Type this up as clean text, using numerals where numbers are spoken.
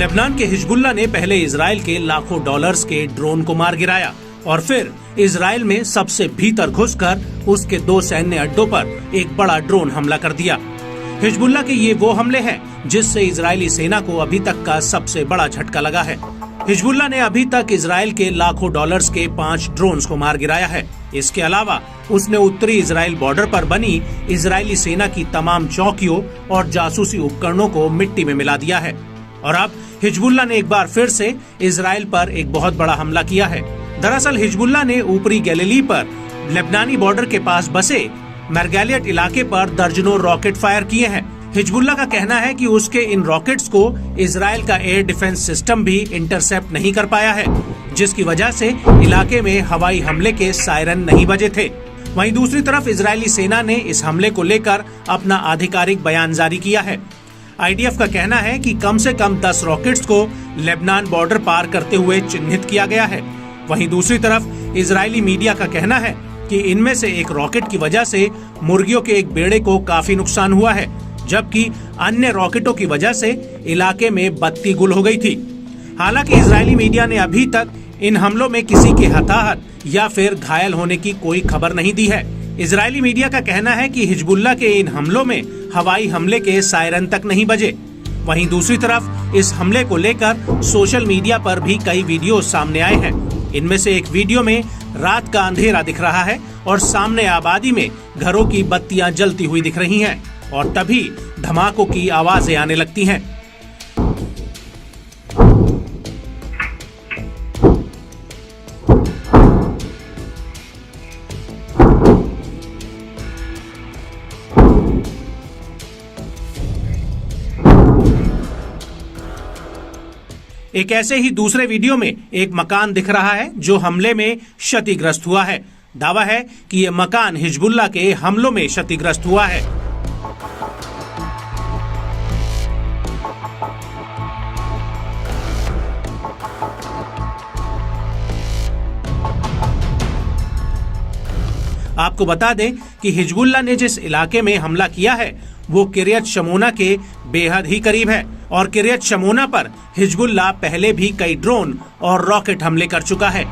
Lebanon के Hezbollah ने पहले इजराइल के लाखों डॉलर्स के ड्रोन को मार गिराया और फिर इजराइल में सबसे भीतर घुसकर उसके 2 सैन्य अड्डों पर एक बड़ा ड्रोन हमला कर दिया। हिजबुल्लाह के ये वो हमले हैं जिससे इजरायली सेना को अभी तक का सबसे बड़ा झटका लगा है। हिजबुल्लाह ने अभी तक इजराइल के लाखों डॉलर्स के 5 ड्रोन्स को मार गिराया है। इसके अलावा उसने उत्तरी इजराइल बॉर्डर पर बनी इजरायली सेना की तमाम चौकियों और जासूसी उपकरणों को मिट्टी में मिला दिया है। और अब हिजबुल्लाह ने एक बार फिर से इजराइल पर एक बहुत बड़ा हमला किया है। दरअसल हिजबुल्लाह ने ऊपरी गैलिली पर लेबनानी बॉर्डर के पास बसे मरगैलियट इलाके पर दर्जनों रॉकेट फायर किए हैं। हिजबुल्लाह का कहना है कि उसके इन रॉकेट्स को इजराइल का एयर डिफेंस सिस्टम भी इंटरसेप्ट नहीं कर पाया है, जिसकी वजह से इलाके में हवाई हमले के सायरन नहीं बजे थे। वहीं दूसरी तरफ इजरायली सेना ने इस हमले को लेकर अपना आधिकारिक बयान जारी किया है। आईडीएफ का कहना है कि कम से कम 10 रॉकेट्स को लेबनान बॉर्डर पार करते हुए चिन्हित किया गया है। वहीं दूसरी तरफ इजरायली मीडिया का कहना है कि इनमें से एक रॉकेट की वजह से मुर्गियों के एक बेड़े को काफी नुकसान हुआ है, जबकि अन्य रॉकेटों की वजह से इलाके में बत्ती गुल हो गई थी। हालांकि इजरायली मीडिया ने अभी तक इन हमलों में किसी के हताहत या फिर घायल होने की कोई खबर नहीं दी है। इजरायली मीडिया का कहना है कि हिजबुल्लाह के इन हमलों में हवाई हमले के सायरन तक नहीं बजे। वहीं दूसरी तरफ इस हमले को लेकर सोशल मीडिया पर भी कई वीडियो सामने आए हैं। इनमें से एक वीडियो में रात का अंधेरा दिख रहा है और सामने आबादी में घरों की बत्तियां जलती हुई दिख रही हैं और तभी धमाकों की आवाजें आने लगती हैं। एक ऐसे ही दूसरे वीडियो में एक मकान दिख रहा है जो हमले में क्षतिग्रस्त हुआ है। दावा है कि यह मकान हिजबुल्लाह के हमलों में क्षतिग्रस्त हुआ है। आपको बता दें कि हिजबुल्लाह ने जिस इलाके में हमला किया है वो किरियत शमोना के बेहद ही करीब है और किरियत शमोना पर हिजबुल्लाह पहले भी कई ड्रोन और रॉकेट हमले कर चुका है।